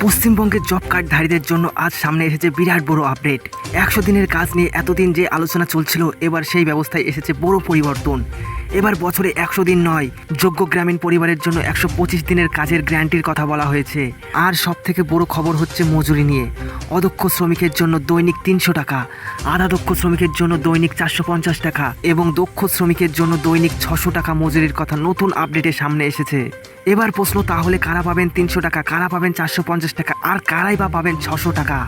পশ্চিমবঙ্গের জব কার্ডধারীদের জন্য আজ সামনে এসেছে বিরাট বড় আপডেট। 100 দিনের কাজ নিয়ে এতদিন যে আলোচনা চলছিল, এবার সেই ব্যবস্থায় এসেছে বড় পরিবর্তন। এবার বছরে 100 দিন নয়, যোগ্য গ্রামীণ পরিবারের জন্য 125 দিনের কাজের গ্যারান্টির কথা বলা হয়েছে। আর সব থেকে বড় খবর হচ্ছে মজুরি নিয়ে। অদক্ষ শ্রমিকের জন্য দৈনিক 300 টাকা, আধা দক্ষ শ্রমিকের জন্য দৈনিক 450 টাকা এবং দক্ষ শ্রমিকের জন্য দৈনিক 600 টাকা মজুরির কথা নতুন আপডেটে সামনে এসেছে। এবার প্রশ্ন, তাহলে কারা পাবেন 300 টাকা, কারা পাবেন 450 টাকা, আর কারাই বা পাবেন 600 টাকা?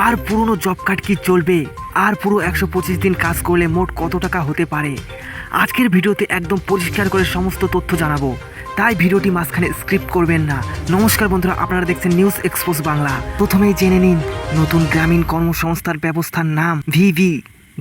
আর পুরনো জব কার্ড কি চলবে? আর পুরো 125 দিন কাজ করলে মোট কত টাকা হতে পারে? আজকের ভিডিওতে একদম পরিষ্কার করে সমস্ত তথ্য জানাবো, তাই ভিডিওটি মাঝখানে স্ক্রিপ্ট করবেন না। নমস্কার বন্ধুরা, আপনারা দেখছেন নিউজ এক্সপোজ বাংলা। প্রথমেই জেনে নিন নতুন গ্রামীণ কর্মসংস্থান ব্যবস্থার নাম ভিভি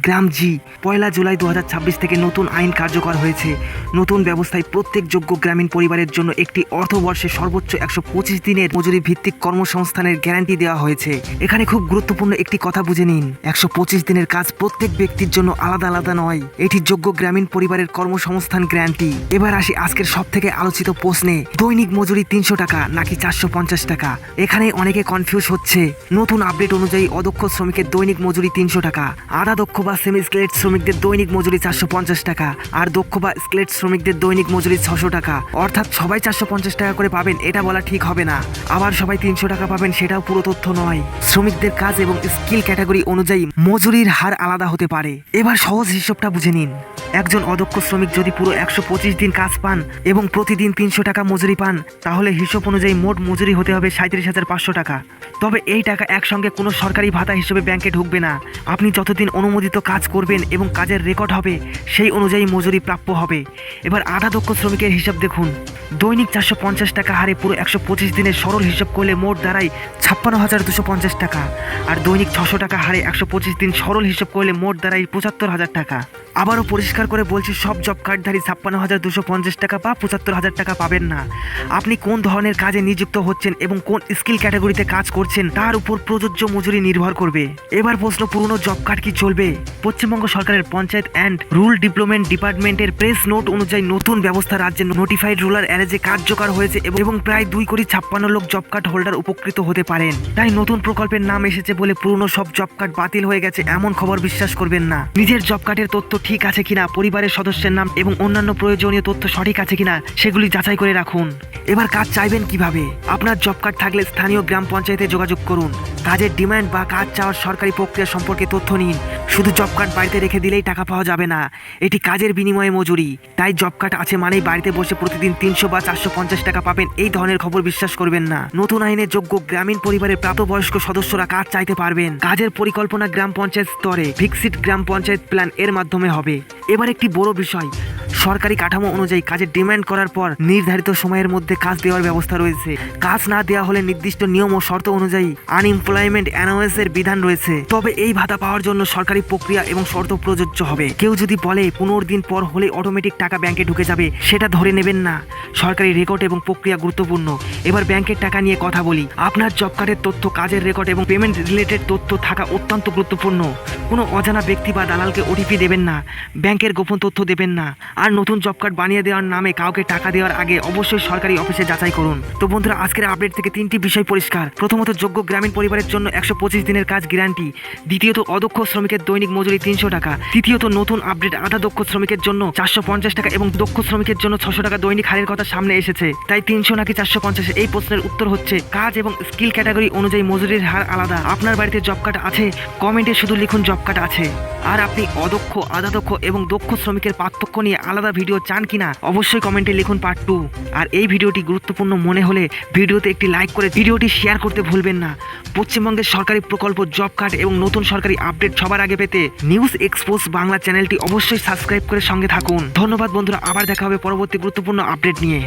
গ্রাম জি। 1 জুলাই 2026 থেকে নতুন আইন কার্যকর হয়েছে। নতুন ব্যবস্থায় প্রত্যেক যোগ্য গ্রামীণ পরিবারের জন্য একটি অর্থবর্ষে সর্বোচ্চ 125 দিনের মজুরি ভিত্তিক কর্মসংস্থানের গ্যারান্টি দেওয়া হয়েছে। এখানে খুব গুরুত্বপূর্ণ একটি কথা বুঝে নিন, 125 দিনের কাজ প্রত্যেক ব্যক্তির জন্য আলাদা আলাদা নয়, এটি যোগ্য গ্রামীণ পরিবারের কর্মসংস্থান গ্যারান্টি। এবার আসি আজকের সব থেকে আলোচিত প্রশ্নে, দৈনিক মজুরি 300 টাকা নাকি 450 টাকা? এখানে অনেকে কনফিউজ হচ্ছে। নতুন আপডেট অনুযায়ী অদক্ষ শ্রমিকের দৈনিক মজুরি 300 টাকা, আধা দক্ষ বা সেমি স্কেলেট শ্রমিকদের দৈনিক মজুরি 450 টাকা, আর দক্ষ বা স্কেলেট শ্রমিকদের দৈনিক মজুরি 600 টাকা। অর্থাৎ সবাই 450 টাকা করে পাবেন এটা বলা ঠিক হবে না। আবার সবাই 300 টাকা পাবেন সেটাও পুরো তথ্য নয়। শ্রমিকদের কাজ এবং স্কিল ক্যাটাগরি অনুযায়ী মজুরির হার আলাদা হতে পারে। এবার সহজ হিসাবটা বুঝে নিন। একজন অদক্ষ শ্রমিক যদি পুরো 125 দিন কাজ পান এবং প্রতিদিন 300 টাকা মজুরি পান, তাহলে হিসাব অনুযায়ী মোট মজুরি হতে হবে 37,500 টাকা। তবে এই টাকা একসঙ্গে কোনো সরকারি ভাতা হিসেবে ব্যাংকে ঢুকবে না। আপনি যতদিন অনুমোদিত কাজ করবেন এবং কাজের রেকর্ড হবে, সেই অনুযায়ী মজুরি প্রাপ্য হবে। এবার আধা দক্ষ শ্রমিকের হিসাব দেখুন। দৈনিক 450 টাকা হারে পুরো 125 দিনের সরল হিসাব করলে মোট দাঁড়ায় 56,250 টাকা। আর দৈনিক 600 টাকা হারে 125 দিন সরল হিসাব করলে মোট দাঁড়ায় 75,000 টাকা। আবারও পরিষ্কার করে বলছি, সব জব কার্ডধারী 56,250 টাকা বা 75,000 টাকা পাবেন না। আপনি কোন ধরনের কাজে নিযুক্ত হচ্ছেন এবং কোন স্কিল ক্যাটাগরিতে কাজ করছেন তার উপর প্রযোজ্য মজুরি নির্ভর করবে। এবার প্রশ্ন, পুরনো জব কার্ড কি চলবে? পশ্চিমবঙ্গ সরকারের পঞ্চায়েত অ্যান্ড রুরাল ডেভেলপমেন্ট ডিপার্টমেন্টের প্রেস নোট অনুযায়ী নতুন ব্যবস্থা রাজ্যে নোটিফাইড রুরাল অ্যারেজে কার্যকর হয়েছে এবং প্রায় 2,56,00,000 লোক জব কার্ড হোল্ডার উপকৃত হতে পারেন। তাই নতুন প্রকল্পের নাম এসেছে বলে পুরনো সব জব কার্ড বাতিল হয়ে গেছে এমন খবর বিশ্বাস করবেন না। নিজের জব কার্ডের তথ্য ঠিক আছে কিনা, পরিবারের সদস্যের নাম এবং অন্যান্য প্রয়োজনীয় তথ্য সঠিক আছে কিনা সেগুলি যাচাই করে রাখুন। এবার কাজ চাইবেন কিভাবে? আপনার জব কার্ড থাকলে স্থানীয় গ্রাম পঞ্চায়েতে যোগাযোগ করুন। কাজের ডিমান্ড বা কাজ চাওয়ার সরকারি প্রক্রিয়া সম্পর্কে তথ্য নিন। শুধু জব কার্ড বাড়িতে রেখে দিলেই টাকা পাওয়া যাবে না, এটি কাজের বিনিময়ে মজুরি। তাই জব কার্ড আছে মানেই বাড়িতে বসে প্রতিদিন 300 বা 450 টাকা পাবেন, এই ধরনের খবর বিশ্বাস করবেন না। নতুন আইনে যোগ্য গ্রামীণ পরিবারের প্রাপ্তবয়স্ক সদস্যরা কাজ চাইতে পারবেন। কাজের পরিকল্পনা গ্রাম পঞ্চায়েত স্তরে ভিক্সিট গ্রাম পঞ্চায়েত প্ল্যান এর মাধ্যমে হবে। এবার একটি বড় বিষয়, সরকারি কাঠামো অনুযায়ী কাজের ডিমান্ড করার পর নির্ধারিত সময়ের মধ্যে কাজ দেওয়ার ব্যবস্থা রয়েছে। কাজ না দেওয়া হলে নির্দিষ্ট নিয়ম ও শর্ত অনুযায়ী আনএমপ্লয়মেন্ট অ্যালাওয়েন্সের বিধান রয়েছে। তবে এই ভাতা পাওয়ার জন্য সরকারি প্রক্রিয়া এবং শর্ত প্রযোজ্য হবে। কেউ যদি বলে 15 দিন পর হলে অটোমেটিক টাকা ব্যাংকে ঢুকে যাবে, সেটা ধরে নেবেন না। সরকারি রেকর্ড এবং প্রক্রিয়া গুরুত্বপূর্ণ। এবার ব্যাংকের টাকা নিয়ে কথা বলি। আপনার জব কার্ডের তথ্য, কাজের রেকর্ড এবং পেমেন্ট রিলেটেড তথ্য থাকা অত্যন্ত গুরুত্বপূর্ণ। কোনো অজানা ব্যক্তি বা দালালকে ওটিপি দেবেন না, ব্যাংকের গোপন তথ্য দেবেন না। আর নতুন জব কার্ড বানিয়ে দেওয়ার নামে কাউকে টাকা দেওয়ার আগে অবশ্যই সরকারি অফিসে যাচাই করুন। তো বন্ধুরা, আজকের আপডেট থেকে 3টি বিষয় পরিষ্কার। প্রথমত, যোগ্য গ্রামীণ পরিবারের জন্য 125 দিনের কাজ গ্যারান্টি। দ্বিতীয়ত, অদক্ষ শ্রমিকের দৈনিক মজুরি 300 টাকা। তৃতীয়ত, নতুন আপডেট, আধা দক্ষ শ্রমিকের জন্য 450 টাকা এবং দক্ষ শ্রমিকের জন্য 600 টাকা দৈনিক হারের কথা সামনে এসেছে। তাই 300 নাকি 450? এই প্রশ্নের উত্তর হচ্ছে কাজ এবং স্কিল ক্যাটাগরি অনুযায়ী মজুরির হার আলাদা। আপনার বাড়িতে জব কার্ড আছে? কমেন্টে শুধু লিখুন জব কার্ড আছে। আর আপনি অদক্ষ, আধা দক্ষ এবং দক্ষ শ্রমিকের পার্থক্য নিয়ে আলাদা ভিডিও চান কিনা অবশ্যই কমেন্টে লিখুন পার্ট 2। আর এই ভিডিওটি গুরুত্বপূর্ণ মনে হলে ভিডিওতে একটি লাইক করে ভিডিওটি শেয়ার করতে ভুলবেন না। পশ্চিমবঙ্গের সরকারি প্রকল্প, জব কার্ড এবং নতুন সরকারি আপডেট সবার আগে পেতে নিউজ এক্সপোজ বাংলা চ্যানেলটি অবশ্যই সাবস্ক্রাইব করে সঙ্গে থাকুন। ধন্যবাদ বন্ধুরা, আবার দেখা হবে পরবর্তী গুরুত্বপূর্ণ আপডেট নিয়ে।